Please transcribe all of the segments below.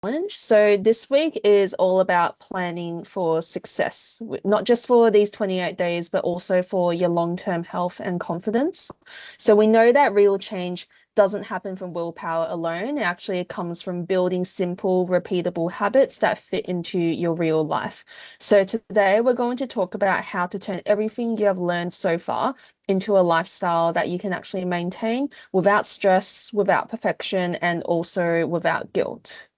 So this week is all about planning for success, not just for these 28 days, but also for your long-term health and confidence. So we know that real change doesn't happen from willpower alone. Actually, it comes from building simple, repeatable habits that fit into your real life. So today we're going to talk about how to turn everything you have learned so far into a lifestyle that you can actually maintain without stress, without perfection, and also without guilt.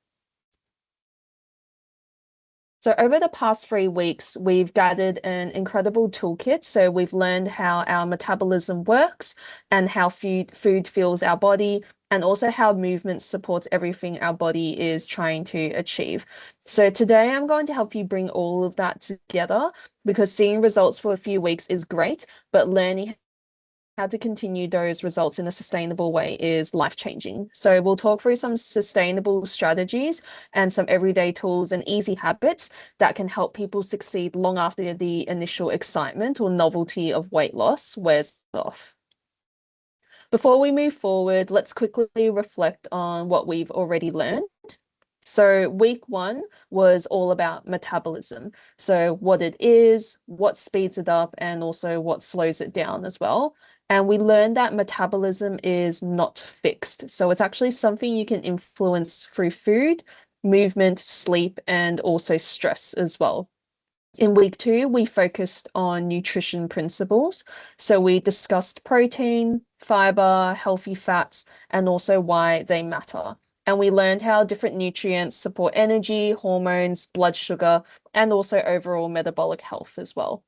So over the past 3 weeks, we've gathered an incredible toolkit. So we've learned how our metabolism works and how food fills our body, and also how movement supports everything our body is trying to achieve. So today I'm going to help you bring all of that together because seeing results for a few weeks is great, but learning how to continue those results in a sustainable way is life-changing. So we'll talk through some sustainable strategies and some everyday tools and easy habits that can help people succeed long after the initial excitement or novelty of weight loss wears off. Before we move forward, let's quickly reflect on what we've already learned. So week one was all about metabolism. So what it is, what speeds it up, and also what slows it down as well. And we learned that metabolism is not fixed. So it's actually something you can influence through food, movement, sleep, and also stress as well. In week two, we focused on nutrition principles. So we discussed protein, fiber, healthy fats, and also why they matter. And we learned how different nutrients support energy, hormones, blood sugar, and also overall metabolic health as well.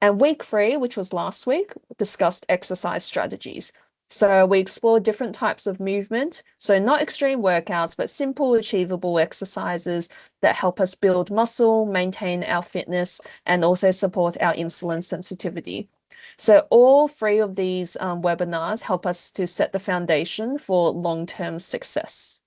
And week three, which was last week, discussed exercise strategies. So we explored different types of movement. So not extreme workouts, but simple, achievable exercises that help us build muscle, maintain our fitness, and also support our insulin sensitivity. So all three of these webinars help us to set the foundation for long-term success.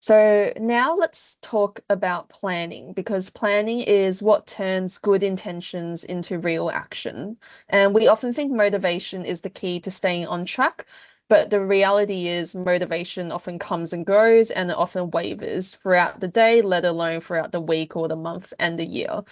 So now let's talk about planning because planning is what turns good intentions into real action. And we often think motivation is the key to staying on track, but the reality is motivation often comes and goes and it often wavers throughout the day, let alone throughout the week or the month and the year.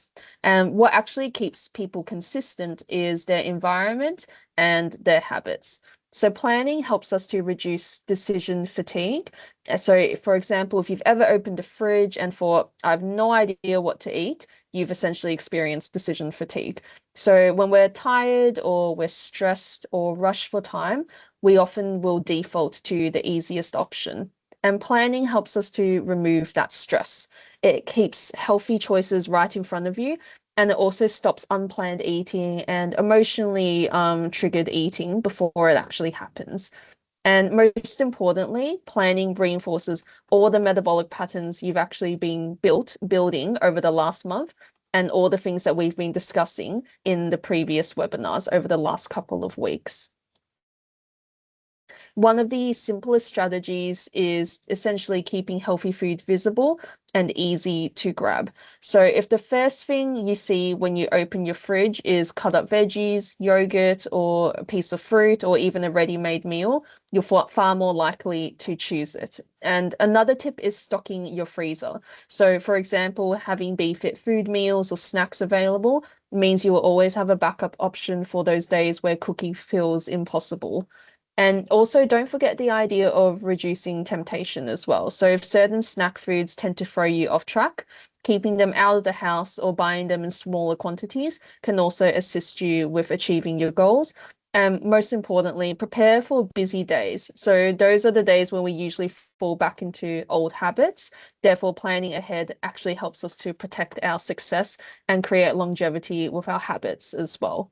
And what actually keeps people consistent is their environment and their habits. So planning helps us to reduce decision fatigue. So, for example, if you've ever opened a fridge and thought, I have no idea what to eat, you've essentially experienced decision fatigue. So, when we're tired or we're stressed or rushed for time, we often will default to the easiest option. And planning helps us to remove that stress. It keeps healthy choices right in front of you, and it also stops unplanned eating and emotionally triggered eating before it actually happens. And most importantly, planning reinforces all the metabolic patterns you've actually been building over the last month and all the things that we've been discussing in the previous webinars over the last couple of weeks. One of the simplest strategies is essentially keeping healthy food visible and easy to grab. So if the first thing you see when you open your fridge is cut up veggies, yogurt, or a piece of fruit, or even a ready-made meal, you're far more likely to choose it. And another tip is stocking your freezer. So for example, having BeFit food meals or snacks available means you will always have a backup option for those days where cooking feels impossible. And also, don't forget the idea of reducing temptation as well. So, if certain snack foods tend to throw you off track, keeping them out of the house or buying them in smaller quantities can also assist you with achieving your goals. And most importantly, prepare for busy days. So, those are the days when we usually fall back into old habits. Therefore, planning ahead actually helps us to protect our success and create longevity with our habits as well.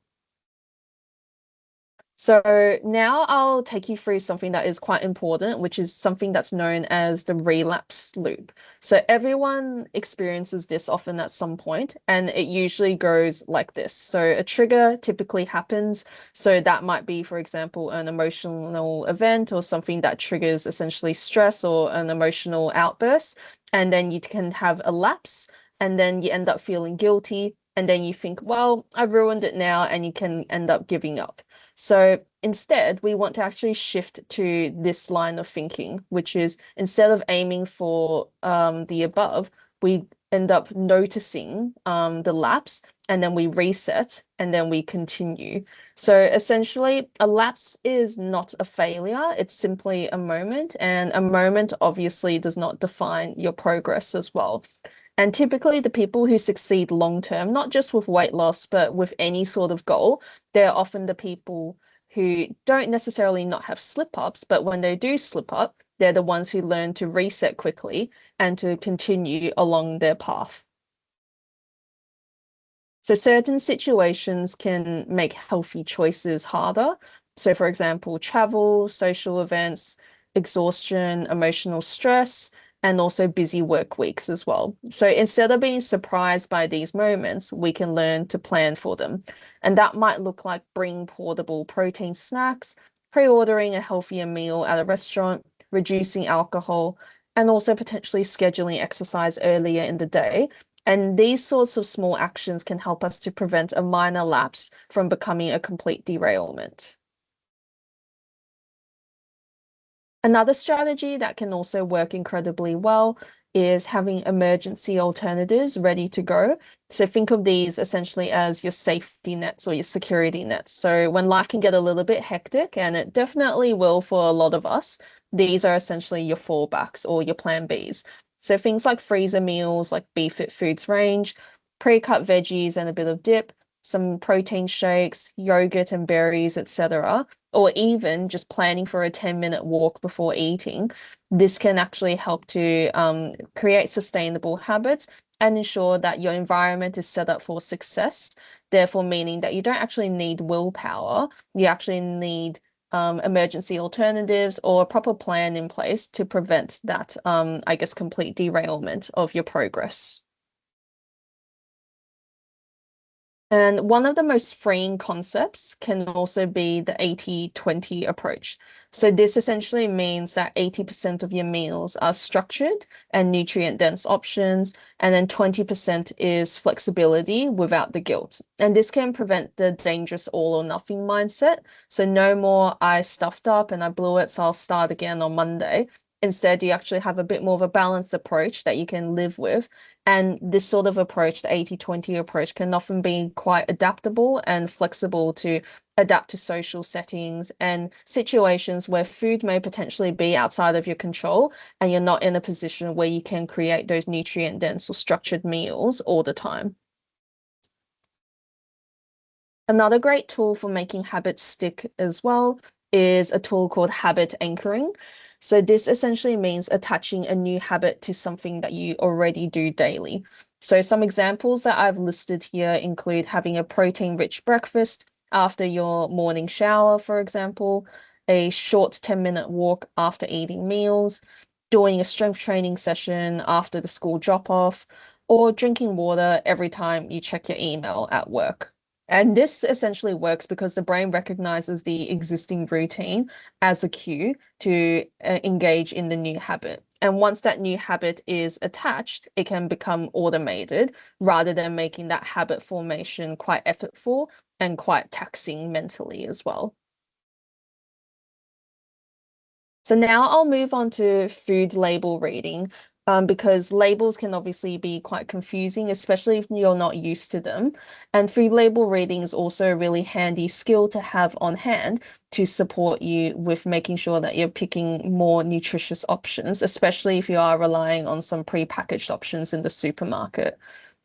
So now I'll take you through something that is quite important, which is something that's known as the relapse loop. So everyone experiences this often at some point, and it usually goes like this. So a trigger typically happens. So that might be, for example, an emotional event or something that triggers essentially stress or an emotional outburst. And then you can have a lapse, and then you end up feeling guilty. And then you think, well, I've ruined it now, and you can end up giving up. So instead, we want to actually shift to this line of thinking, which is instead of aiming for the above, we end up noticing the lapse and then we reset and then we continue. So essentially, a lapse is not a failure, it's simply a moment, and a moment obviously does not define your progress as well. And typically, the people who succeed long term, not just with weight loss, but with any sort of goal, they're often the people who don't necessarily not have slip ups, but when they do slip up, they're the ones who learn to reset quickly and to continue along their path. So certain situations can make healthy choices harder. So, for example, travel, social events, exhaustion, emotional stress, and also busy work weeks as well. So instead of being surprised by these moments, we can learn to plan for them. And that might look like bringing portable protein snacks, pre-ordering a healthier meal at a restaurant, reducing alcohol, and also potentially scheduling exercise earlier in the day, and these sorts of small actions can help us to prevent a minor lapse from becoming a complete derailment. Another strategy that can also work incredibly well is having emergency alternatives ready to go. So think of these essentially as your safety nets or your security nets. So when life can get a little bit hectic, and it definitely will for a lot of us, these are essentially your fallbacks or your plan Bs. So things like freezer meals, like BeFit Foods range, pre-cut veggies and a bit of dip, some protein shakes, yogurt and berries, etc., or even just planning for a 10-minute walk before eating. This can actually help to create sustainable habits and ensure that your environment is set up for success, therefore meaning that you don't actually need willpower, you actually need emergency alternatives or a proper plan in place to prevent that, I guess, complete derailment of your progress. And one of the most freeing concepts can also be the 80-20 approach. So this essentially means that 80% of your meals are structured and nutrient-dense options, and then 20% is flexibility without the guilt. And this can prevent the dangerous all or nothing mindset. So no more I stuffed up and I blew it, so I'll start again on Monday. Instead, you actually have a bit more of a balanced approach that you can live with, and this sort of approach, the 80-20 approach, can often be quite adaptable and flexible to adapt to social settings and situations where food may potentially be outside of your control and you're not in a position where you can create those nutrient dense or structured meals all the time. Another great tool for making habits stick as well is a tool called habit anchoring. So this essentially means attaching a new habit to something that you already do daily. So some examples that I've listed here include having a protein-rich breakfast after your morning shower, for example, a short 10-minute walk after eating meals, doing a strength training session after the school drop-off, or drinking water every time you check your email at work. And this essentially works because the brain recognizes the existing routine as a cue to engage in the new habit. And once that new habit is attached, it can become automated rather than making that habit formation quite effortful and quite taxing mentally as well. So now I'll move on to food label reading, because labels can obviously be quite confusing, especially if you're not used to them. And food label reading is also a really handy skill to have on hand to support you with making sure that you're picking more nutritious options, especially if you are relying on some pre-packaged options in the supermarket.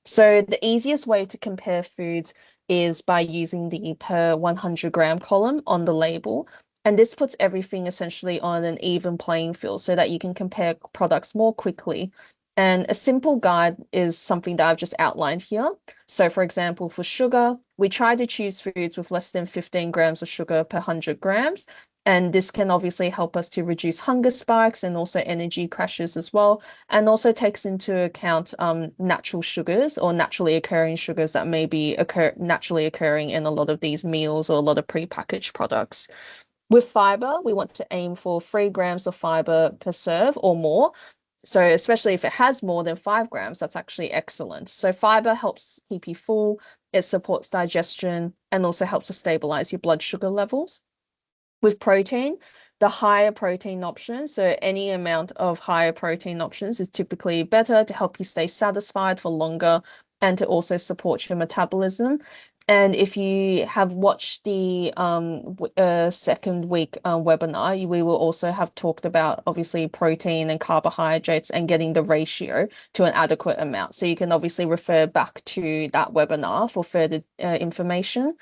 So the easiest way to compare foods is by using the per 100-gram column on the label. And this puts everything essentially on an even playing field so that you can compare products more quickly. And a simple guide is something that I've just outlined here. So for example, for sugar, we try to choose foods with less than 15 grams of sugar per 100 grams. And this can obviously help us to reduce hunger spikes and also energy crashes as well, and also takes into account natural sugars or naturally occurring sugars that may be naturally occurring in a lot of these meals or a lot of prepackaged products. With fiber, we want to aim for 3 grams of fiber per serve or more. So especially if it has more than 5 grams, that's actually excellent. So fiber helps keep you full. it supports digestion, and also helps to stabilize your blood sugar levels. With protein, the higher protein option, so any amount of higher protein options is typically better to help you stay satisfied for longer and to also support your metabolism. And if you have watched the second week webinar, we will also have talked about obviously protein and carbohydrates and getting the ratio to an adequate amount. So you can obviously refer back to that webinar for further information.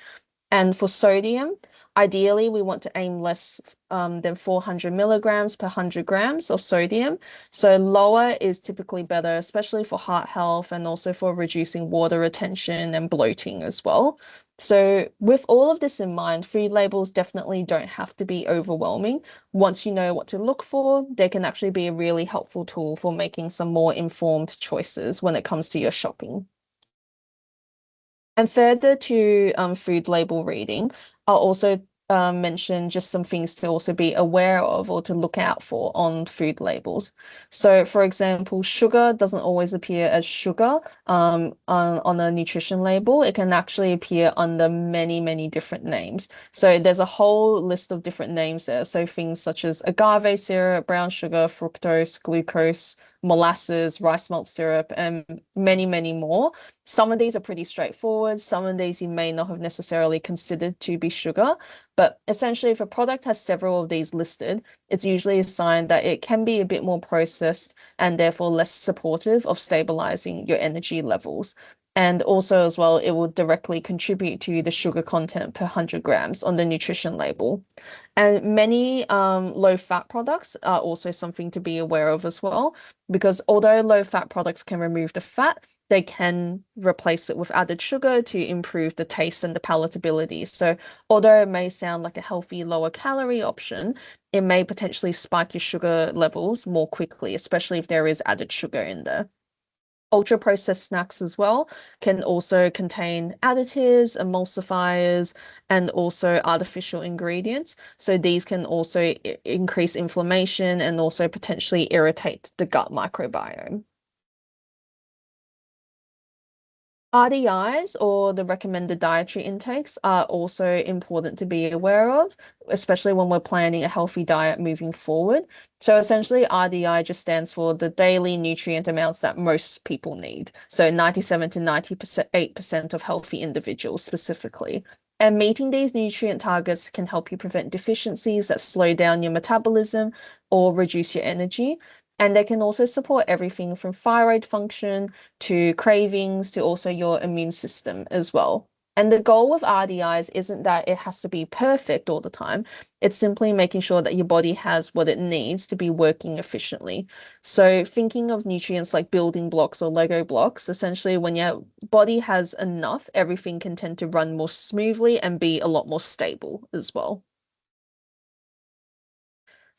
And for sodium, ideally, we want to aim less than 400 milligrams per 100 grams of sodium. So lower is typically better, especially for heart health and also for reducing water retention and bloating as well. So with all of this in mind, food labels definitely don't have to be overwhelming. Once you know what to look for, they can actually be a really helpful tool for making some more informed choices when it comes to your shopping. And further to food label reading, I'll also mention just some things to also be aware of or to look out for on food labels. So, for example, sugar doesn't always appear as sugar on a nutrition label. It can actually appear under many, many different names. So there's a whole list of different names there. So things such as agave syrup, brown sugar, fructose, glucose, molasses, rice malt syrup, and many, many more. Some of these are pretty straightforward. Some of these you may not have necessarily considered to be sugar, but essentially if a product has several of these listed, it's usually a sign that it can be a bit more processed and therefore less supportive of stabilizing your energy levels. And also as well, it will directly contribute to the sugar content per 100 grams on the nutrition label. And many low fat products are also something to be aware of as well, because although low fat products can remove the fat, they can replace it with added sugar to improve the taste and the palatability. So although it may sound like a healthy, lower calorie option, it may potentially spike your sugar levels more quickly, especially if there is added sugar in there. Ultra processed snacks as well can also contain additives, emulsifiers, and also artificial ingredients. So these can also increase inflammation and also potentially irritate the gut microbiome. RDIs or the recommended dietary intakes are also important to be aware of, especially when we're planning a healthy diet moving forward. So essentially, RDI just stands for the daily nutrient amounts that most people need. So 97 to 98% of healthy individuals specifically. And meeting these nutrient targets can help you prevent deficiencies that slow down your metabolism or reduce your energy. And they can also support everything from thyroid function to cravings to also your immune system as well. And the goal with RDIs isn't that it has to be perfect all the time. It's simply making sure that your body has what it needs to be working efficiently. So thinking of nutrients like building blocks or Lego blocks, essentially when your body has enough, everything can tend to run more smoothly and be a lot more stable as well.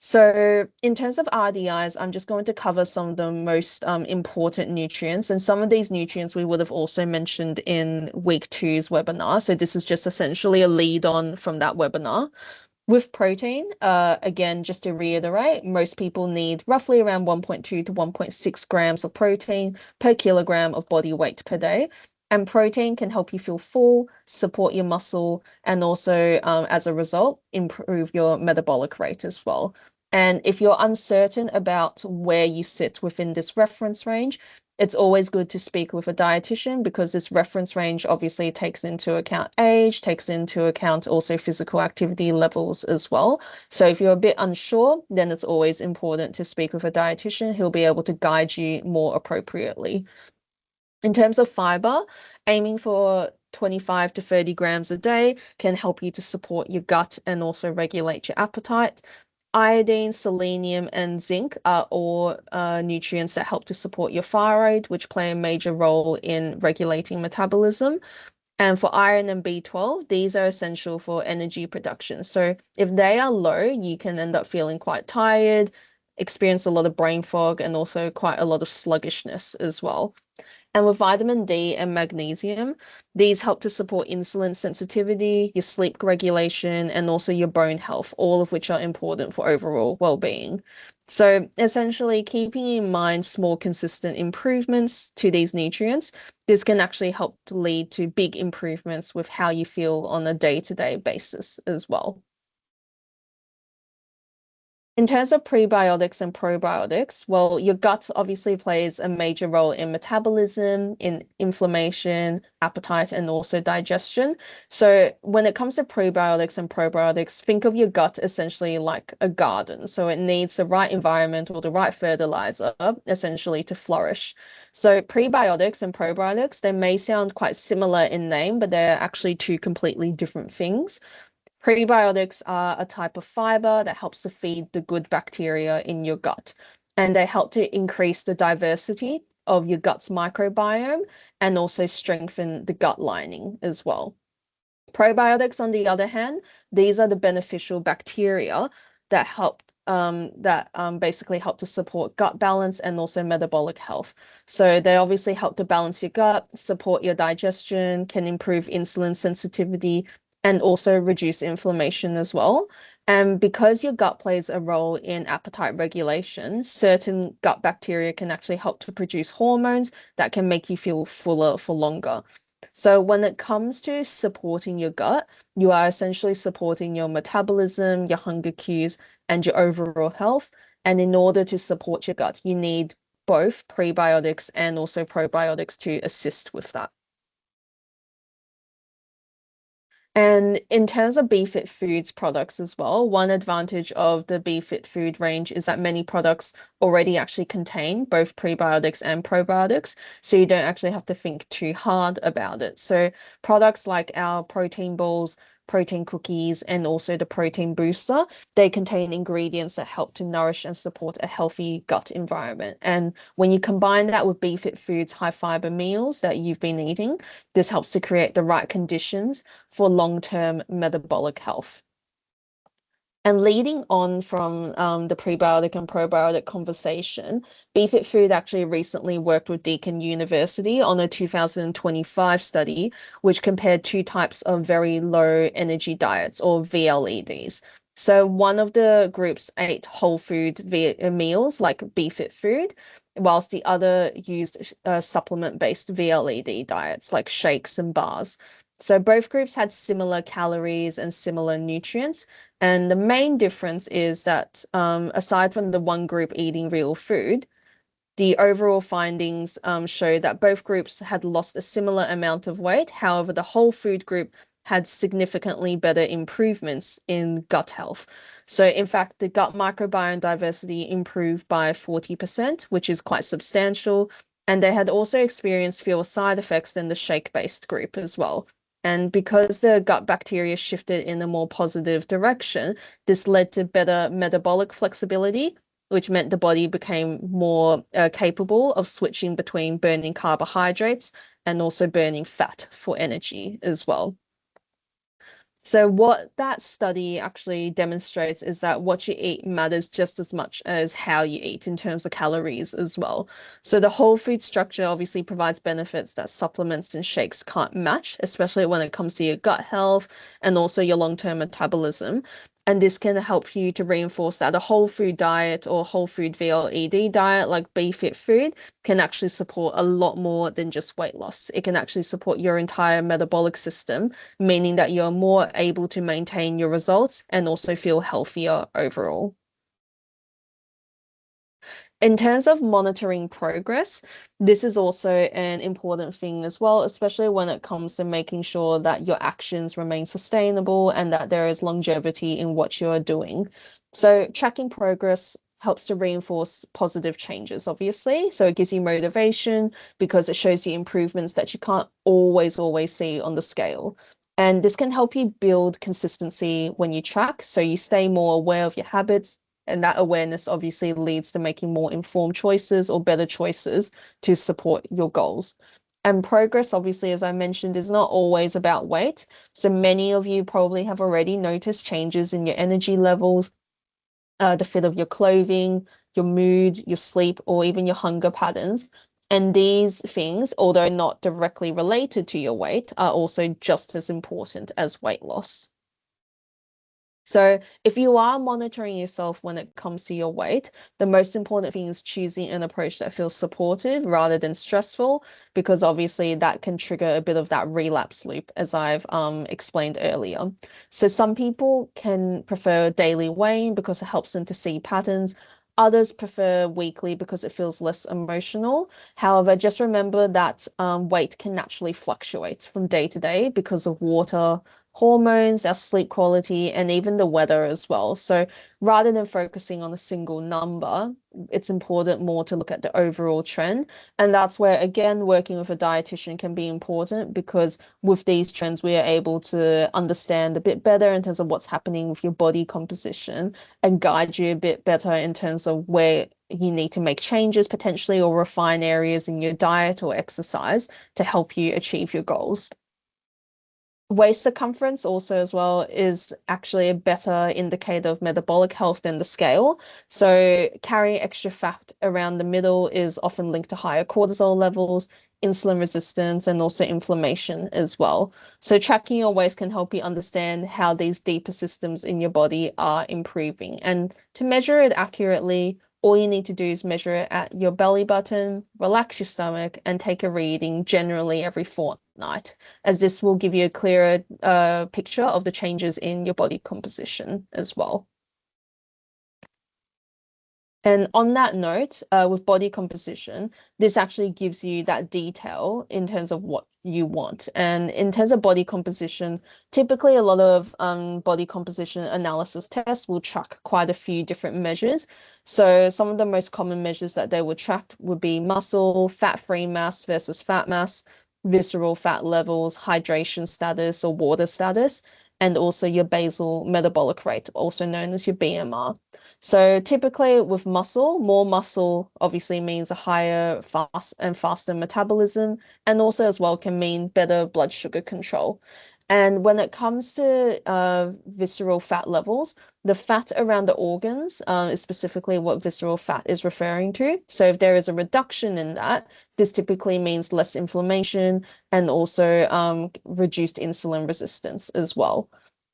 So in terms of RDIs, I'm just going to cover some of the most important nutrients. And some of these nutrients we would have also mentioned in week two's webinar. So this is just essentially a lead on from that webinar. With protein, again, just to reiterate, most people need roughly around 1.2 to 1.6 grams of protein per kilogram of body weight per day. And protein can help you feel full, support your muscle, and also, as a result, improve your metabolic rate as well. And if you're uncertain about where you sit within this reference range, it's always good to speak with a dietitian because this reference range obviously takes into account age, takes into account also physical activity levels as well. So if you're a bit unsure, then it's always important to speak with a dietitian who'll be able to guide you more appropriately. In terms of fiber, aiming for 25 to 30 grams a day can help you to support your gut and also regulate your appetite. Iodine, selenium, and zinc are all nutrients that help to support your thyroid, which play a major role in regulating metabolism. And for iron and B12, these are essential for energy production. So if they are low, you can end up feeling quite tired, experience a lot of brain fog, and also quite a lot of sluggishness as well. And with vitamin D and magnesium, these help to support insulin sensitivity, your sleep regulation, and also your bone health, all of which are important for overall well-being. So essentially, keeping in mind small, consistent improvements to these nutrients, this can actually help to lead to big improvements with how you feel on a day-to-day basis as well. In terms of prebiotics and probiotics, well, your gut obviously plays a major role in metabolism, in inflammation, appetite, and also digestion. So when it comes to prebiotics and probiotics, think of your gut essentially like a garden. So it needs the right environment or the right fertilizer essentially to flourish. So prebiotics and probiotics, they may sound quite similar in name, but they're actually two completely different things. Prebiotics are a type of fiber that helps to feed the good bacteria in your gut, and they help to increase the diversity of your gut's microbiome and also strengthen the gut lining as well. Probiotics, on the other hand, these are the beneficial bacteria that basically help to support gut balance and also metabolic health. So they obviously help to balance your gut, support your digestion, can improve insulin sensitivity, and also reduce inflammation as well. And because your gut plays a role in appetite regulation, certain gut bacteria can actually help to produce hormones that can make you feel fuller for longer. So when it comes to supporting your gut, you are essentially supporting your metabolism, your hunger cues, and your overall health. And in order to support your gut, you need both prebiotics and also probiotics to assist with that. And in terms of BeFit Foods products as well, one advantage of the BeFit food range is that many products already actually contain both prebiotics and probiotics, so you don't actually have to think too hard about it. So products like our protein balls, protein cookies, and also the protein booster, they contain ingredients that help to nourish and support a healthy gut environment. And when you combine that with BeFit Foods high fiber meals that you've been eating, this helps to create the right conditions for long-term metabolic health. And leading on from the prebiotic and probiotic conversation, BeFit Food actually recently worked with Deakin University on a 2025 study, which compared two types of very low energy diets or VLEDs. So one of the groups ate whole food meals like BeFit Food, whilst the other used supplement-based VLED diets like shakes and bars. So both groups had similar calories and similar nutrients, and the main difference is that aside from the one group eating real food, the overall findings show that both groups had lost a similar amount of weight. However, the whole food group had significantly better improvements in gut health. So, in fact, the gut microbiome diversity improved by 40%, which is quite substantial. And they had also experienced fewer side effects than the shake-based group as well. And because the gut bacteria shifted in a more positive direction, this led to better metabolic flexibility, which meant the body became more capable of switching between burning carbohydrates and also burning fat for energy as well. So what that study actually demonstrates is that what you eat matters just as much as how you eat in terms of calories as well. So the whole food structure obviously provides benefits that supplements and shakes can't match, especially when it comes to your gut health and also your long-term metabolism. And this can help you to reinforce that a whole food diet or whole food VLED diet like BeFit Food can actually support a lot more than just weight loss. It can actually support your entire metabolic system, meaning that you're more able to maintain your results and also feel healthier overall. In terms of monitoring progress, this is also an important thing as well, especially when it comes to making sure that your actions remain sustainable and that there is longevity in what you are doing. So tracking progress helps to reinforce positive changes, obviously. So it gives you motivation because it shows you improvements that you can't always see on the scale. And this can help you build consistency when you track, so you stay more aware of your habits, and that awareness obviously leads to making more informed choices or better choices to support your goals. And progress, obviously, as I mentioned, is not always about weight. So many of you probably have already noticed changes in your energy levels, the fit of your clothing, your mood, your sleep, or even your hunger patterns. And these things, although not directly related to your weight, are also just as important as weight loss. So, if you are monitoring yourself when it comes to your weight, the most important thing is choosing an approach that feels supportive rather than stressful, because obviously that can trigger a bit of that relapse loop, as I've explained earlier. So, some people can prefer daily weighing because it helps them to see patterns. Others prefer weekly because it feels less emotional. However, just remember that weight can naturally fluctuate from day to day because of water, hormones, our sleep quality, and even the weather as well. So rather than focusing on a single number, it's important more to look at the overall trend. And that's where, again, working with a dietitian can be important because with these trends, we are able to understand a bit better in terms of what's happening with your body composition and guide you a bit better in terms of where you need to make changes potentially or refine areas in your diet or exercise to help you achieve your goals. Waist circumference also as well is actually a better indicator of metabolic health than the scale. So carrying extra fat around the middle is often linked to higher cortisol levels, insulin resistance, and also inflammation as well. So tracking your waist can help you understand how these deeper systems in your body are improving. And to measure it accurately, all you need to do is measure it at your belly button, relax your stomach, and take a reading generally every fortnight, as this will give you a clearer picture of the changes in your body composition as well. And on that note, with body composition, this actually gives you that detail in terms of what you want. And in terms of body composition, typically a lot of body composition analysis tests will track quite a few different measures. So some of the most common measures that they would track would be muscle, fat-free mass versus fat mass, visceral fat levels, hydration status or water status, and also your basal metabolic rate, also known as your BMR. So typically with muscle, more muscle obviously means a higher fast and faster metabolism, and also as well can mean better blood sugar control. And when it comes to visceral fat levels, the fat around the organs is specifically what visceral fat is referring to. So if there is a reduction in that, this typically means less inflammation and also reduced insulin resistance as well.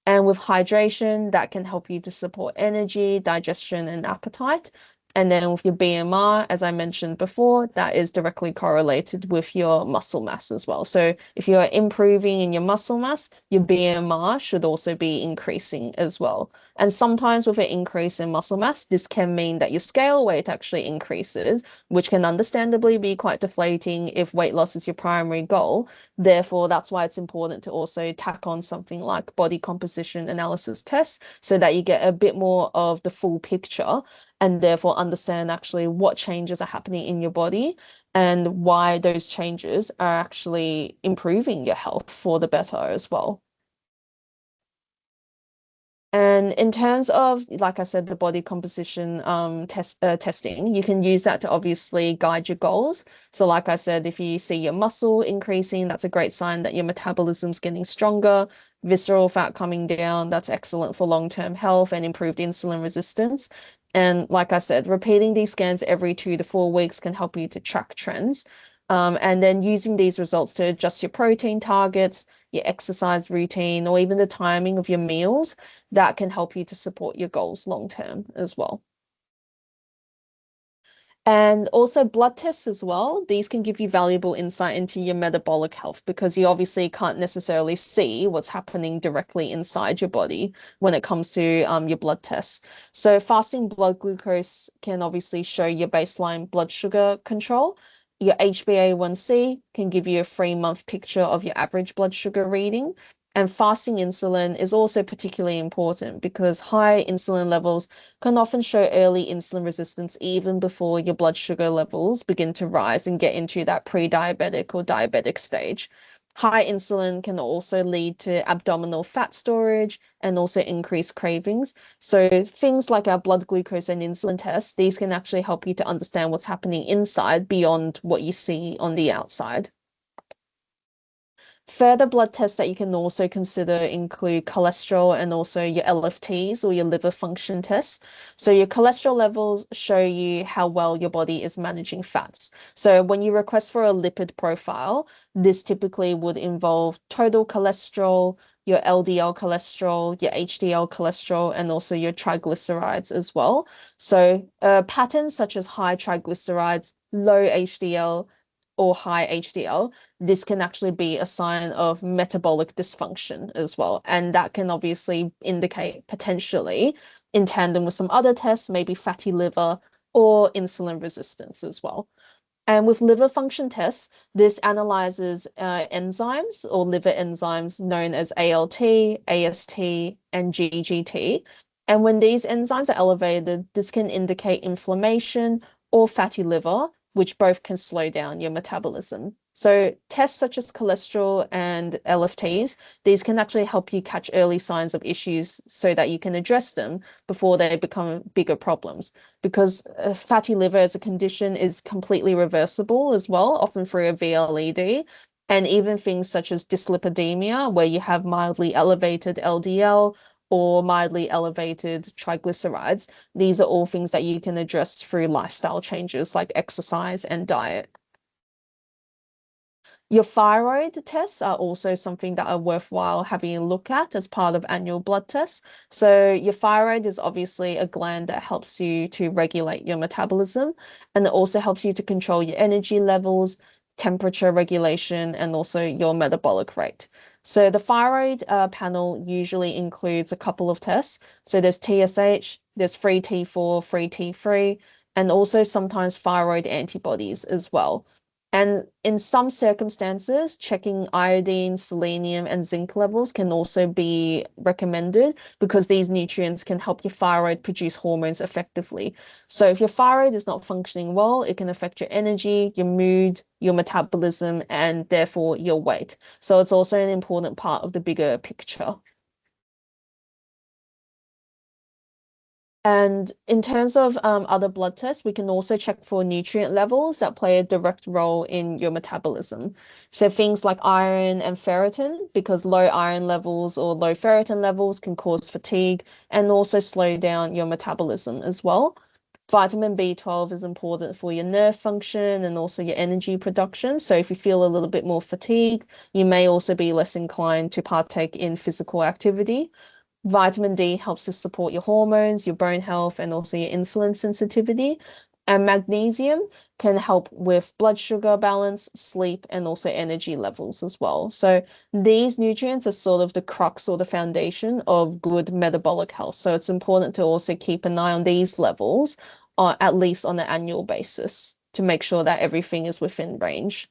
And with hydration, that can help you to support energy, digestion, and appetite. And then with your BMR, as I mentioned before, that is directly correlated with your muscle mass as well. So if you're improving in your muscle mass, your BMR should also be increasing as well. And sometimes with an increase in muscle mass, this can mean that your scale weight actually increases, which can understandably be quite deflating if weight loss is your primary goal. Therefore, that's why it's important to also tack on something like body composition analysis tests so that you get a bit more of the full picture and therefore understand actually what changes are happening in your body and why those changes are actually improving your health for the better as well. And in terms of, like I said, the body composition testing, you can use that to obviously guide your goals. So, like I said, if you see your muscle increasing, that's a great sign that your metabolism's getting stronger. Visceral fat coming down, that's excellent for long-term health and improved insulin resistance. And like I said, repeating these scans every 2 to 4 weeks can help you to track trends. And then using these results to adjust your protein targets, your exercise routine, or even the timing of your meals, that can help you to support your goals long term as well. And also blood tests as well. These can give you valuable insight into your metabolic health because you obviously can't necessarily see what's happening directly inside your body when it comes to your blood tests. So fasting blood glucose can obviously show your baseline blood sugar control. Your HbA1c can give you a 3 month picture of your average blood sugar reading. And fasting insulin is also particularly important because high insulin levels can often show early insulin resistance even before your blood sugar levels begin to rise and get into that pre-diabetic or diabetic stage. High insulin can also lead to abdominal fat storage and also increased cravings. So things like our blood glucose and insulin tests, these can actually help you to understand what's happening inside beyond what you see on the outside. Further blood tests that you can also consider include cholesterol and also your LFTs or your liver function tests. So your cholesterol levels show you how well your body is managing fats. So when you request for a lipid profile, this typically would involve total cholesterol, your LDL cholesterol, your HDL cholesterol, and also your triglycerides as well. So patterns such as high triglycerides, low HDL, or high HDL, this can actually be a sign of metabolic dysfunction as well. And that can obviously indicate potentially in tandem with some other tests, maybe fatty liver or insulin resistance as well. And with liver function tests, this analyzes enzymes or liver enzymes known as ALT, AST, and GGT. And when these enzymes are elevated, this can indicate inflammation or fatty liver, which both can slow down your metabolism. So tests such as cholesterol and LFTs, these can actually help you catch early signs of issues so that you can address them before they become bigger problems because fatty liver as a condition is completely reversible as well, often through a VLED. And even things such as dyslipidemia, where you have mildly elevated LDL or mildly elevated triglycerides, these are all things that you can address through lifestyle changes like exercise and diet. Your thyroid tests are also something that are worthwhile having a look at as part of annual blood tests. So your thyroid is obviously a gland that helps you to regulate your metabolism, and it also helps you to control your energy levels, temperature regulation, and also your metabolic rate. So the thyroid panel usually includes a couple of tests. So there's TSH, there's free T4, free T3, and also sometimes thyroid antibodies as well. And in some circumstances, checking iodine, selenium, and zinc levels can also be recommended because these nutrients can help your thyroid produce hormones effectively. So if your thyroid is not functioning well, it can affect your energy, your mood, your metabolism, and therefore your weight. So it's also an important part of the bigger picture. And in terms of other blood tests, we can also check for nutrient levels that play a direct role in your metabolism. So things like iron and ferritin, because low iron levels or low ferritin levels can cause fatigue and also slow down your metabolism as well. Vitamin B12 is important for your nerve function and also your energy production. So if you feel a little bit more fatigued, you may also be less inclined to partake in physical activity. Vitamin D helps to support your hormones, your bone health, and also your insulin sensitivity. And magnesium can help with blood sugar balance, sleep, and also energy levels as well. So these nutrients are sort of the crux or the foundation of good metabolic health. So it's important to also keep an eye on these levels, at least on an annual basis, to make sure that everything is within range.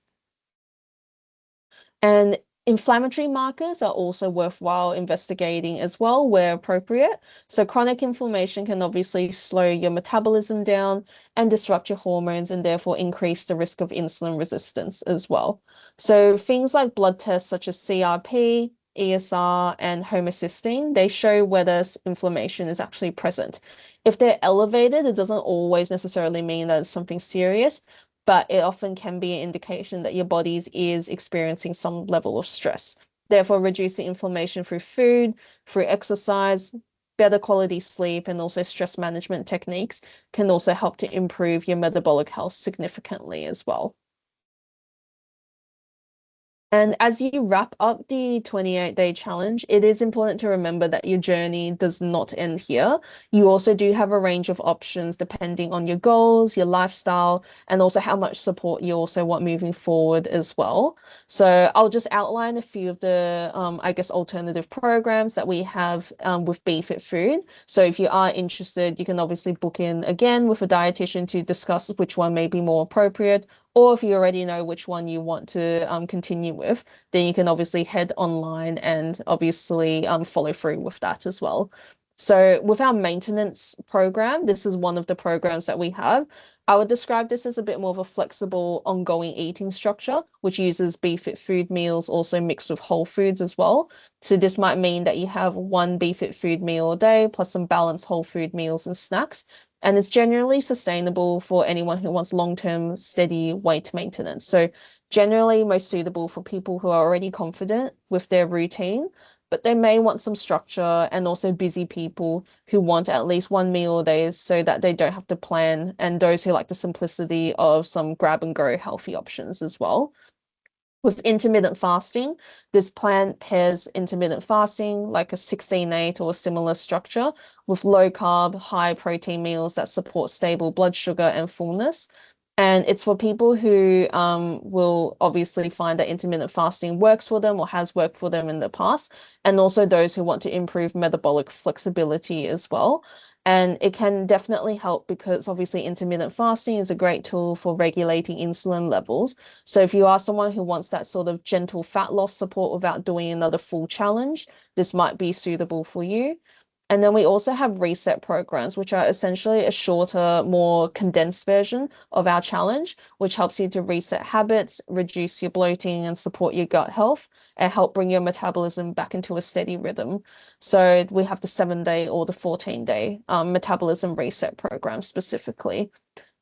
And inflammatory markers are also worthwhile investigating as well where appropriate. So chronic inflammation can obviously slow your metabolism down and disrupt your hormones and therefore increase the risk of insulin resistance as well. So things like blood tests such as CRP, ESR, and homocysteine, they show whether inflammation is actually present. If they're elevated, it doesn't always necessarily mean that it's something serious, but it often can be an indication that your body is experiencing some level of stress. Therefore, reducing inflammation through food, through exercise, better quality sleep, and also stress management techniques can also help to improve your metabolic health significantly as well. And as you wrap up the 28-day challenge, it is important to remember that your journey does not end here. You also do have a range of options depending on your goals, your lifestyle, and also how much support you also want moving forward as well. So I'll just outline a few of the, I guess, alternative programs that we have with BeFit Food. So if you are interested, you can obviously book in again with a dietitian to discuss which one may be more appropriate, or if you already know which one you want to continue with, then you can obviously head online and obviously follow through with that as well. So with our maintenance program, this is one of the programs that we have. I would describe this as a bit more of a flexible, ongoing eating structure, which uses BeFit Food meals also mixed with whole foods as well. So this might mean that you have one BeFit Food meal a day plus some balanced whole food meals and snacks, and it's generally sustainable for anyone who wants long-term steady weight maintenance. So generally most suitable for people who are already confident with their routine, but they may want some structure, and also busy people who want at least one meal a day so that they don't have to plan, and those who like the simplicity of some grab and go healthy options as well. With intermittent fasting, this plan pairs intermittent fasting, like a 16-8 or a similar structure, with low carb, high protein meals that support stable blood sugar and fullness. And it's for people who will obviously find that intermittent fasting works for them or has worked for them in the past, and also those who want to improve metabolic flexibility as well. And it can definitely help because obviously intermittent fasting is a great tool for regulating insulin levels. So if you are someone who wants that sort of gentle fat loss support without doing another full challenge, this might be suitable for you. And then we also have reset programs, which are essentially a shorter, more condensed version of our challenge, which helps you to reset habits, reduce your bloating, and support your gut health, and help bring your metabolism back into a steady rhythm. So we have the 7-day or the 14-day metabolism reset program specifically.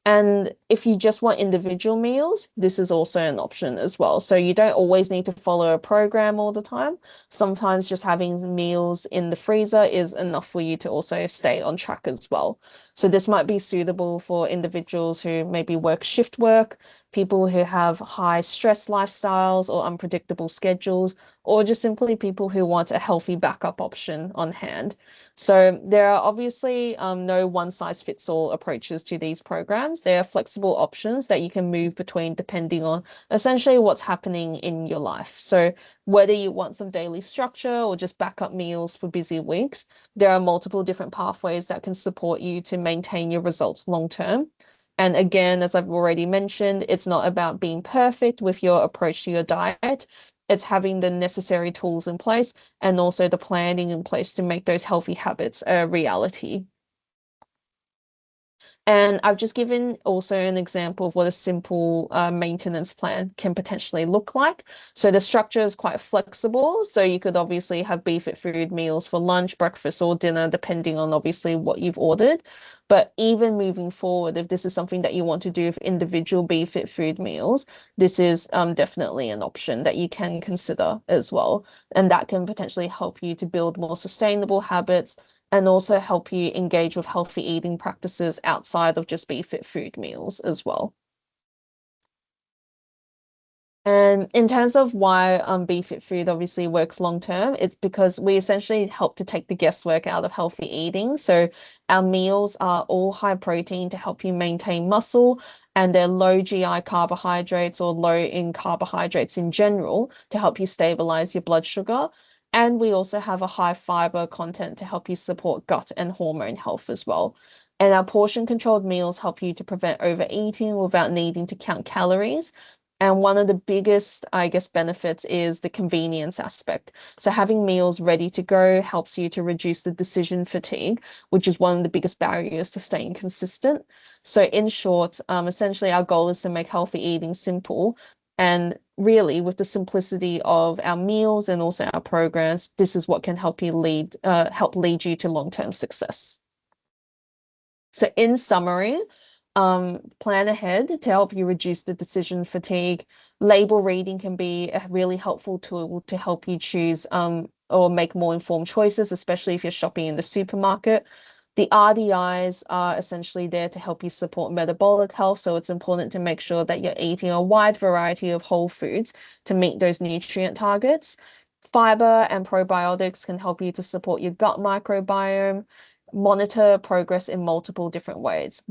And if you just want individual meals, this is also an option as well. So you don't always need to follow a program all the time. Sometimes just having meals in the freezer is enough for you to also stay on track as well. So this might be suitable for individuals who maybe work shift work, people who have high stress lifestyles or unpredictable schedules, or just simply people who want a healthy backup option on hand. So there are obviously no one size fits all approaches to these programs. There are flexible options that you can move between depending on essentially what's happening in your life. So whether you want some daily structure or just backup meals for busy weeks, there are multiple different pathways that can support you to maintain your results long term. And again, as I've already mentioned, it's not about being perfect with your approach to your diet. It's having the necessary tools in place and also the planning in place to make those healthy habits a reality. And I've just given also an example of what a simple maintenance plan can potentially look like. So the structure is quite flexible. So you could obviously have BeFit food meals for lunch, breakfast, or dinner, depending on obviously what you've ordered. But even moving forward, if this is something that you want to do with individual BeFit food meals, this is definitely an option that you can consider as well. And that can potentially help you to build more sustainable habits and also help you engage with healthy eating practices outside of just BeFit food meals as well. And in terms of why BeFit food obviously works long term, it's because we essentially help to take the guesswork out of healthy eating. So our meals are all high protein to help you maintain muscle, and they're low GI carbohydrates or low in carbohydrates in general to help you stabilize your blood sugar. And we also have a high fiber content to help you support gut and hormone health as well. And our portion controlled meals help you to prevent overeating without needing to count calories. And one of the biggest, I guess, benefits is the convenience aspect. So having meals ready to go helps you to reduce the decision fatigue, which is one of the biggest barriers to staying consistent. So in short, essentially our goal is to make healthy eating simple. And really, with the simplicity of our meals and also our programs, this is what can help lead you to long-term success. So in summary, plan ahead to help you reduce the decision fatigue. Label reading can be a really helpful tool to help you choose or make more informed choices, especially if you're shopping in the supermarket. The RDIs are essentially there to help you support metabolic health, so it's important to make sure that you're eating a wide variety of whole foods to meet those nutrient targets. Fiber and probiotics can help you to support your gut microbiome. Monitor progress in multiple different ways.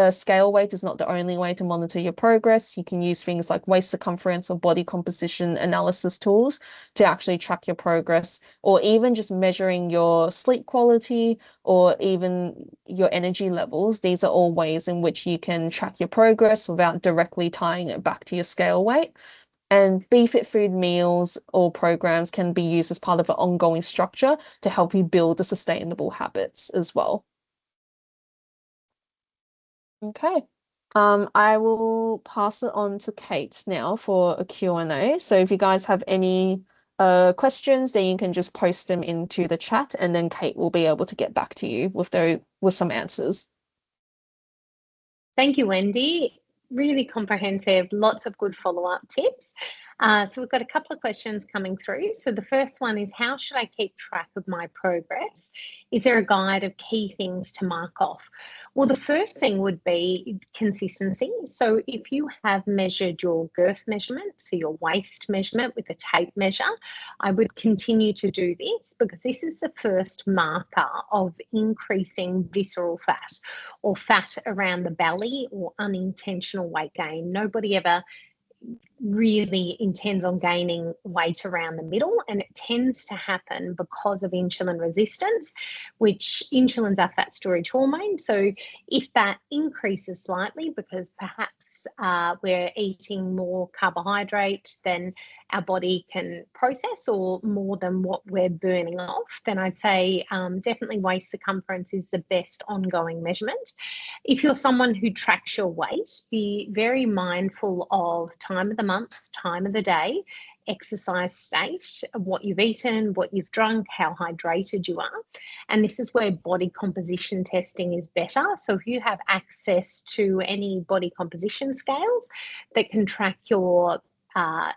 Scale weight is not the only way to monitor your progress. You can use things like waist circumference or body composition analysis tools to actually track your progress, or even just measuring your sleep quality or even your energy levels. These are all ways in which you can track your progress without directly tying it back to your scale weight. And BeFit food meals or programs can be used as part of an ongoing structure to help you build the sustainable habits as well. Okay. I will pass it on to Kate now for a Q&A. So if you guys have any questions, then you can just post them into the chat, and then Kate will be able to get back to you with some answers. Thank you, Wendy. Really comprehensive, lots of good follow-up tips. So we've got a couple of questions coming through. So the first one is, how should I keep track of my progress? Is there a guide of key things to mark off? Well, the first thing would be consistency. So if you have measured your girth measurement, so your waist measurement with a tape measure, I would continue to do this, because this is the first marker of increasing visceral fat or fat around the belly or unintentional weight gain. Nobody ever really intends on gaining weight around the middle, and it tends to happen because of insulin resistance, which insulin's our fat storage hormone. So if that increases slightly because perhaps we're eating more carbohydrate than our body can process, or more than what we're burning off, then I'd say definitely waist circumference is the best ongoing measurement. If you're someone who tracks your weight, be very mindful of time of the month, time of the day, exercise state, what you've eaten, what you've drunk, how hydrated you are. And this is where body composition testing is better. So if you have access to any body composition scales that can track your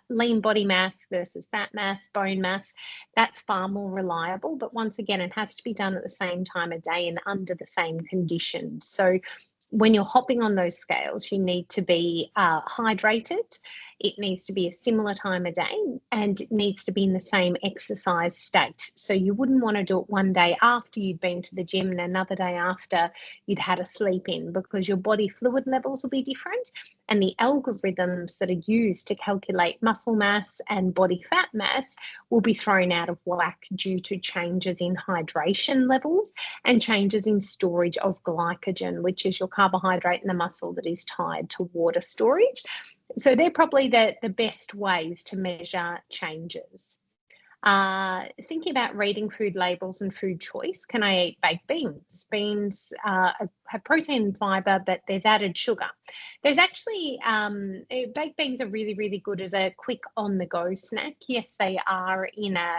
lean body mass versus fat mass, bone mass, that's far more reliable. But once again, it has to be done at the same time of day and under the same conditions. So when you're hopping on those scales, you need to be hydrated. It needs to be a similar time of day, and it needs to be in the same exercise state. So you wouldn't want to do it one day after you'd been to the gym and another day after you'd had a sleep in, because your body fluid levels will be different, and the algorithms that are used to calculate muscle mass and body fat mass will be thrown out of whack due to changes in hydration levels and changes in storage of glycogen, which is your carbohydrate in the muscle that is tied to water storage. So they're probably the best ways to measure changes. Thinking about reading food labels and food choice, can I eat baked beans? Beans have protein and fibre, but there's added sugar. There's actually, baked beans are really, really good as a quick on-the-go snack. Yes, they are in a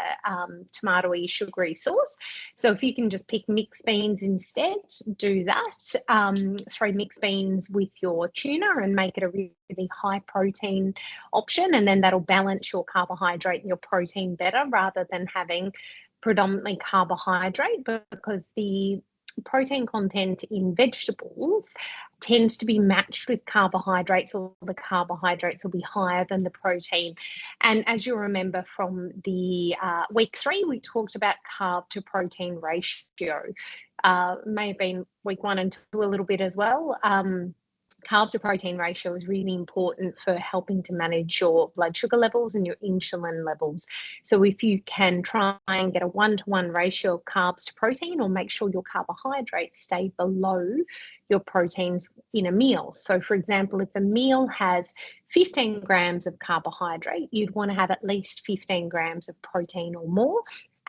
tomatoey, sugary sauce. So if you can just pick mixed beans instead, do that. Throw mixed beans with your tuna and make it a really high protein option, and then that'll balance your carbohydrate and your protein better, rather than having predominantly carbohydrate, because the protein content in vegetables tends to be matched with carbohydrates, or the carbohydrates will be higher than the protein. And as you remember from the week 3, we talked about carb to protein ratio. May have been week 1 and 2 a little bit as well. Carb to protein ratio is really important for helping to manage your blood sugar levels and your insulin levels. So if you can try and get a 1-to-1 ratio of carbs to protein, or make sure your carbohydrates stay below your proteins in a meal. So for example, if a meal has 15 grams of carbohydrate, you'd want to have at least 15 grams of protein or more.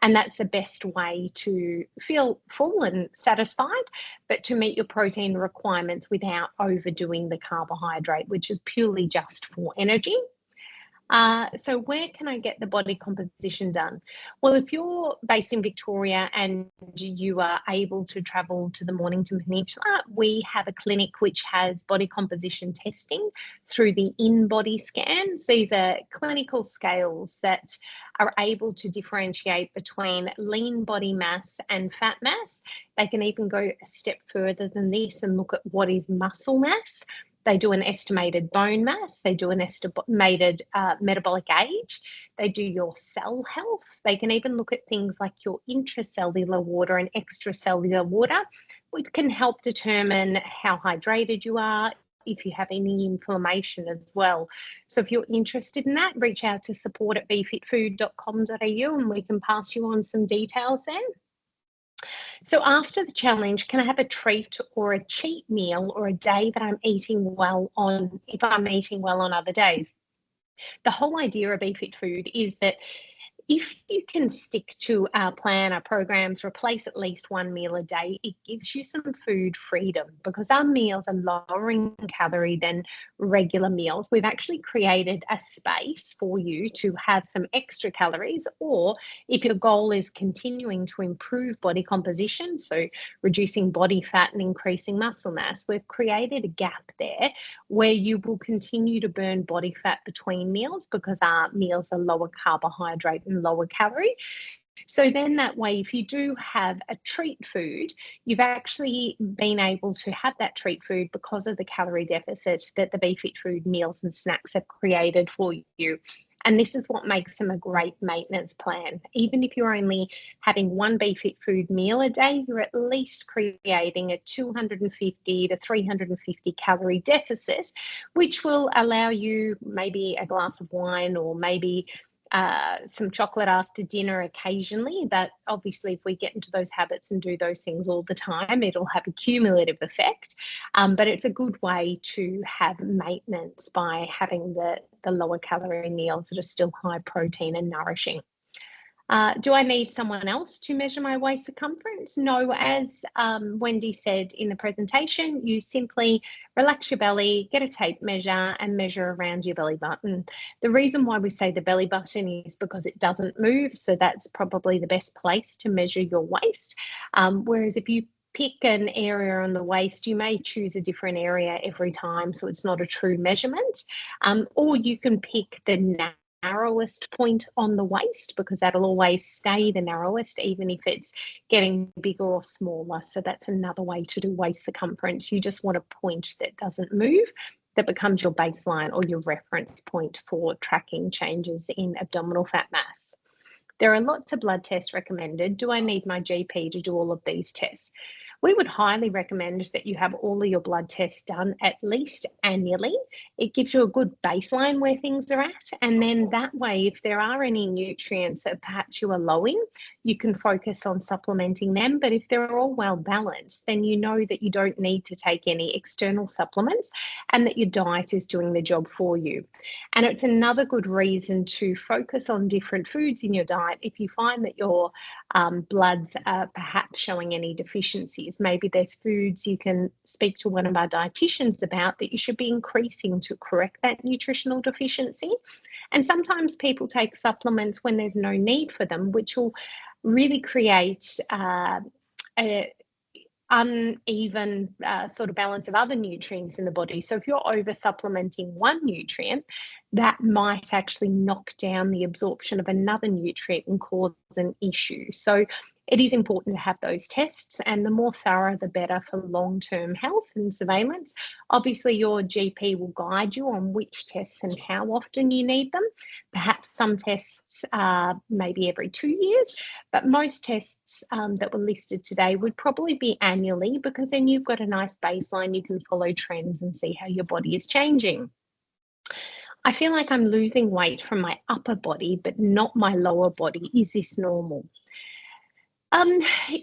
And that's the best way to feel full and satisfied, but to meet your protein requirements without overdoing the carbohydrate, which is purely just for energy. So where can I get the body composition done? Well, if you're based in Victoria and you are able to travel to the Mornington Peninsula, we have a clinic which has body composition testing through the in-body scans. These are clinical scales that are able to differentiate between lean body mass and fat mass. They can even go a step further than this and look at what is muscle mass. They do an estimated bone mass. They do an estimated metabolic age. They do your cell health. They can even look at things like your intracellular water and extracellular water, which can help determine how hydrated you are, if you have any inflammation as well. So if you're interested in that, reach out to support@befitfood.com.au and we can pass you on some details then. So after the challenge, can I have a treat or a cheat meal, or a day that I'm eating well on, if I'm eating well on other days? The whole idea of BeFit Food is that If you can stick to our plan, our programs, replace at least one meal a day, it gives you some food freedom because our meals are lower in calorie than regular meals. We've actually created a space for you to have some extra calories, or if your goal is continuing to improve body composition, so reducing body fat and increasing muscle mass, we've created a gap there where you will continue to burn body fat between meals because our meals are lower carbohydrate and lower calorie. So then that way, if you do have a treat food, you've actually been able to have that treat food because of the calorie deficit that the Be Fit Food meals and snacks have created for you. And this is what makes them a great maintenance plan. Even if you're only having one Be Fit Food meal a day, you're at least creating a 250 to 350 calorie deficit, which will allow you maybe a glass of wine or maybe some chocolate after dinner occasionally. But obviously, if we get into those habits and do those things all the time, it'll have a cumulative effect. But it's a good way to have maintenance by having the lower calorie meals that are still high protein and nourishing. Do I need someone else to measure my waist circumference? No, as Wendy said in the presentation, you simply relax your belly, get a tape measure and measure around your belly button. The reason why we say the belly button is because it doesn't move, so that's probably the best place to measure your waist. Whereas if you pick an area on the waist, you may choose a different area every time, so it's not a true measurement. Or you can pick the narrowest point on the waist because that'll always stay the narrowest even if it's getting bigger or smaller. So that's another way to do waist circumference. You just want a point that doesn't move, that becomes your baseline or your reference point for tracking changes in abdominal fat mass. There are lots of blood tests recommended. Do I need my GP to do all of these tests? We would highly recommend that you have all of your blood tests done at least annually. It gives you a good baseline where things are at. And then that way, if there are any nutrients that perhaps you are low in, you can focus on supplementing them. But if they're all well balanced, then you know that you don't need to take any external supplements and that your diet is doing the job for you. And it's another good reason to focus on different foods in your diet if you find that your bloods are perhaps showing any deficiencies. Maybe there's foods you can speak to one of our dietitians about that you should be increasing to correct that nutritional deficiency. And sometimes people take supplements when there's no need for them, which will really create a uneven sort of balance of other nutrients in the body. So if you're over supplementing one nutrient, that might actually knock down the absorption of another nutrient and cause an issue. So it is important to have those tests, and the more thorough, the better for long-term health and surveillance. Obviously, your GP will guide you on which tests and how often you need them. Perhaps some tests maybe every 2 years, but most tests that were listed today would probably be annually because then you've got a nice baseline. You can follow trends and see how your body is changing. I feel like I'm losing weight from my upper body, but not my lower body. Is this normal?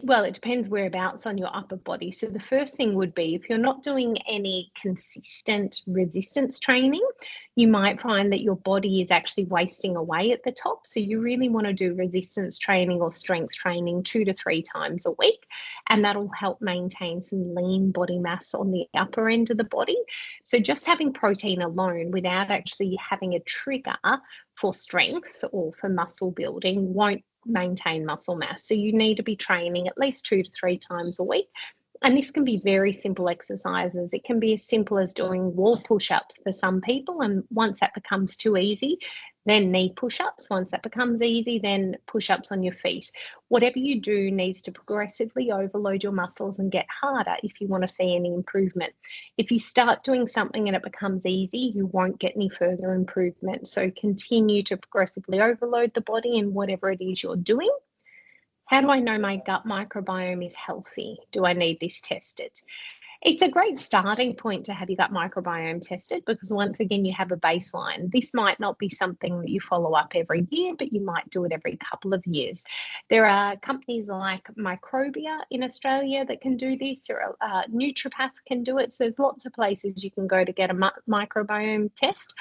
Well, it depends whereabouts on your upper body. So the first thing would be if you're not doing any consistent resistance training, you might find that your body is actually wasting away at the top. So you really want to do resistance training or strength training 2 to 3 times a week, and that'll help maintain some lean body mass on the upper end of the body. So just having protein alone without actually having a trigger for strength or for muscle building won't maintain muscle mass. So you need to be training at least 2 to 3 times a week. And this can be very simple exercises. It can be as simple as doing wall push-ups for some people. And once that becomes too easy, then knee push-ups. Once that becomes easy, then push-ups on your feet. Whatever you do needs to progressively overload your muscles and get harder if you want to see any improvement. If you start doing something and it becomes easy, you won't get any further improvement. So continue to progressively overload the body in whatever it is you're doing. How do I know my gut microbiome is healthy? Do I need this tested? It's a great starting point to have your gut microbiome tested because once again, you have a baseline. This might not be something that you follow up every year, but you might do it every couple of years. There are companies like Microbia in Australia that can do this, or Nutripath can do it. So there's lots of places you can go to get a microbiome test.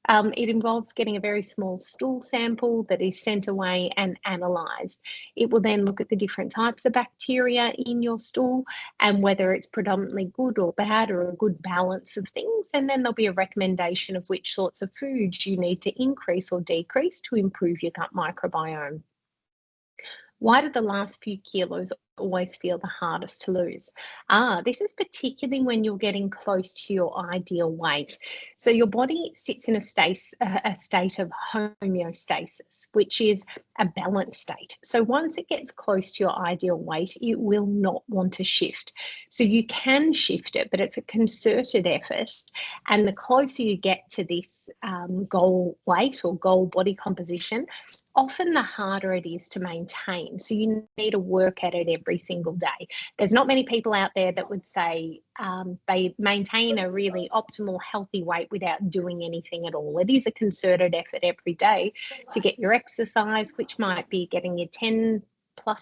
It involves getting a very small stool sample that is sent away and analysed. It will then look at the different types of bacteria in your stool and whether it's predominantly good or bad or a good balance of things. And then there'll be a recommendation of which sorts of foods you need to increase or decrease to improve your gut microbiome. Why do the last few kilos always feel the hardest to lose? This is particularly when you're getting close to your ideal weight. So your body sits in a state of homeostasis, which is a balanced state. So once it gets close to your ideal weight, it will not want to shift. So you can shift it, but it's a concerted effort. And the closer you get to this goal weight or goal body composition, often the harder it is to maintain. So you need to work at it every single day. There's not many people out there that would say they maintain a really optimal, healthy weight without doing anything at all. It is a concerted effort every day to get your exercise, which might be getting your 10+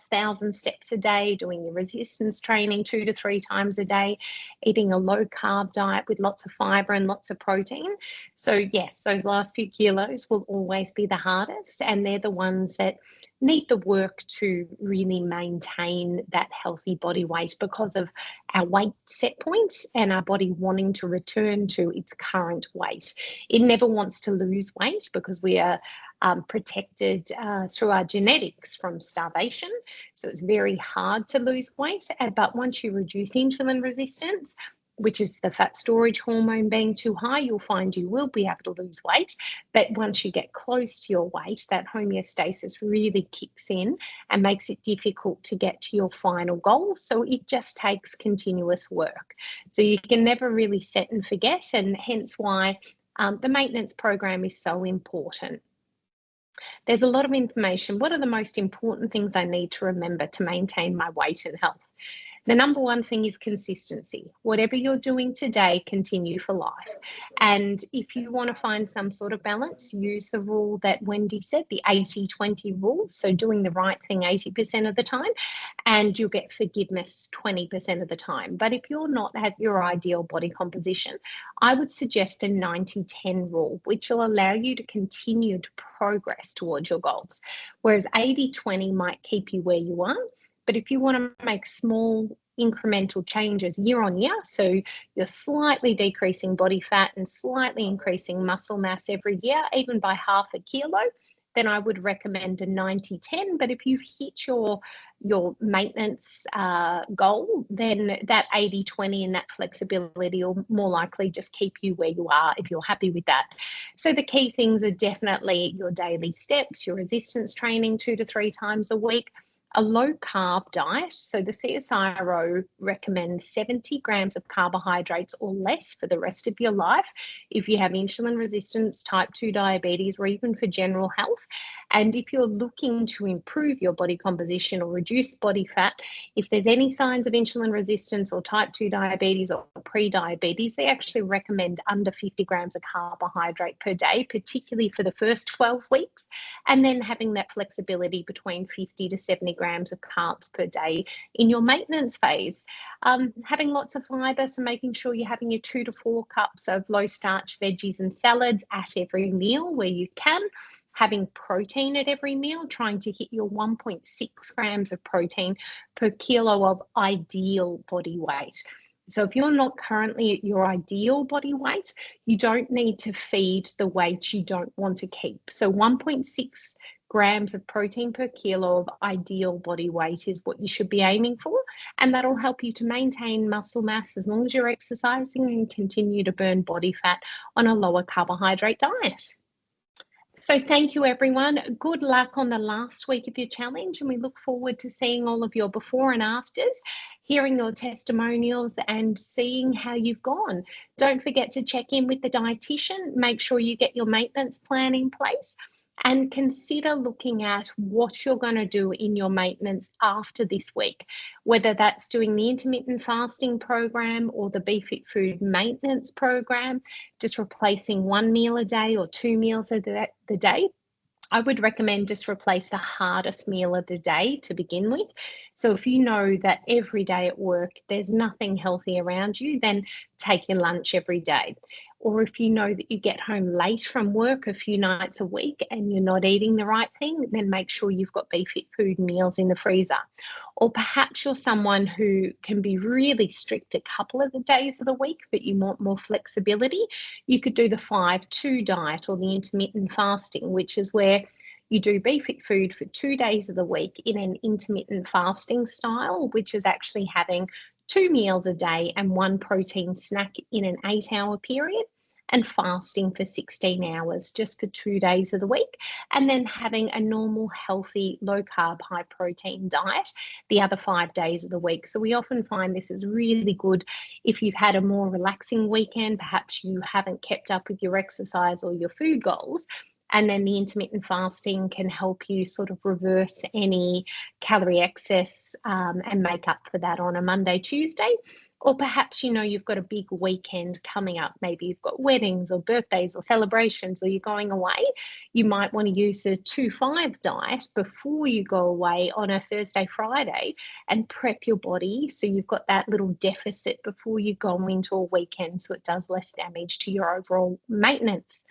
thousand steps a day, doing your resistance training 2 to 3 times a day, eating a low carb diet with lots of fibre and lots of protein. So yes, those last few kilos will always be the hardest, and they're the ones that need the work to really maintain that healthy body weight because of our weight set point and our body wanting to return to its current weight. It never wants to lose weight because we are protected through our genetics from starvation. So it's very hard to lose weight. But once you reduce insulin resistance, which is the fat storage hormone being too high, you'll find you will be able to lose weight. But once you get close to your weight, that homeostasis really kicks in and makes it difficult to get to your final goal. So it just takes continuous work. So you can never really set and forget, and hence why the maintenance program is so important. There's a lot of information. What are the most important things I need to remember to maintain my weight and health? The number one thing is consistency. Whatever you're doing today, continue for life. And if you want to find some sort of balance, use the rule that Wendy said, the 80-20 rule. So doing the right thing 80% of the time, and you'll get forgiveness 20% of the time. But if you're not at your ideal body composition, I would suggest a 90-10 rule, which will allow you to continue to progress towards your goals. Whereas 80-20 might keep you where you are. But if you want to make small incremental changes year on year, so you're slightly decreasing body fat and slightly increasing muscle mass every year, even by 0.5 kilo, then I would recommend a 90-10. But if you've hit your maintenance goal, then that 80-20 and that flexibility will more likely just keep you where you are if you're happy with that. So the key things are definitely your daily steps, your resistance training 2 to 3 times a week, a low carb diet. So the CSIRO recommends 70 grams of carbohydrates or less for the rest of your life if you have insulin resistance, type 2 diabetes, or even for general health. And if you're looking to improve your body composition or reduce body fat, if there's any signs of insulin resistance or type 2 diabetes or pre-diabetes, they actually recommend under 50 grams of carbohydrate per day, particularly for the first 12 weeks, and then having that flexibility between 50 to 70 grams of carbs per day in your maintenance phase. Having lots of fibre, so making sure you're having your 2 to 4 cups of low starch veggies and salads at every meal where you can. Having protein at every meal, trying to hit your 1.6 grams of protein per kilo of ideal body weight. So if you're not currently at your ideal body weight, you don't need to feed the weight you don't want to keep. So 1.6 grams of protein per kilo of ideal body weight is what you should be aiming for, and that'll help you to maintain muscle mass as long as you're exercising and continue to burn body fat on a lower carbohydrate diet. So thank you, everyone. Good luck on the last week of your challenge, and we look forward to seeing all of your before and afters, hearing your testimonials and seeing how you've gone. Don't forget to check in with the dietitian. Make sure you get your maintenance plan in place, and consider looking at what you're going to do in your maintenance after this week, whether that's doing the intermittent fasting program or the Be Fit Food maintenance program, just replacing 1 meal a day or 2 meals a day. I would recommend just replace the hardest meal of the day to begin with. So if you know that every day at work there's nothing healthy around you, then take your lunch every day. Or if you know that you get home late from work a few nights a week and you're not eating the right thing, then make sure you've got BeFit food meals in the freezer. Or perhaps you're someone who can be really strict a couple of the days of the week, but you want more flexibility. You could do the 5-2 diet or the intermittent fasting, which is where you do BeFit food for 2 days of the week in an intermittent fasting style, which is actually having 2 meals a day and one protein snack in an 8-hour period, and fasting for 16 hours just for 2 days of the week, and then having a normal, healthy, low carb, high protein diet the other 5 days of the week. So we often find this is really good if you've had a more relaxing weekend, perhaps you haven't kept up with your exercise or your food goals. And then the intermittent fasting can help you sort of reverse any calorie excess and make up for that on a Monday, Tuesday. Or perhaps you know you've got a big weekend coming up. Maybe you've got weddings or birthdays or celebrations, or you're going away. You might want to use the 2-5 diet before you go away on a Thursday, Friday, and prep your body so you've got that little deficit before you go into a weekend, so it does less damage to your overall maintenance.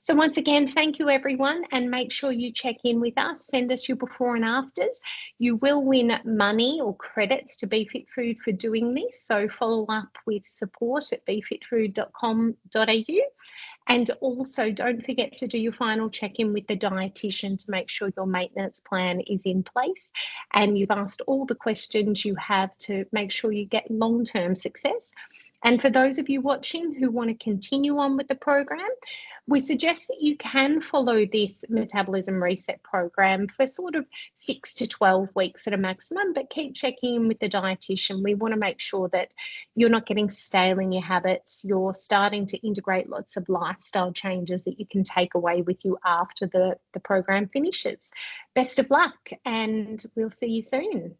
So once again, thank you everyone, and make sure you check in with us. Send us your before and afters. You will win money or credits to BeFit Food for doing this. So follow up with support at befitfood.com.au. And also don't forget to do your final check-in with the dietitian to make sure your maintenance plan is in place and you've asked all the questions you have to make sure you get long-term success. And for those of you watching who want to continue on with the program, we suggest that you can follow this metabolism reset program for sort of 6 to 12 weeks at a maximum, but keep checking in with the dietitian. We want to make sure that you're not getting stale in your habits. You're starting to integrate lots of lifestyle changes that you can take away with you after the program finishes. Best of luck, and we'll see you soon.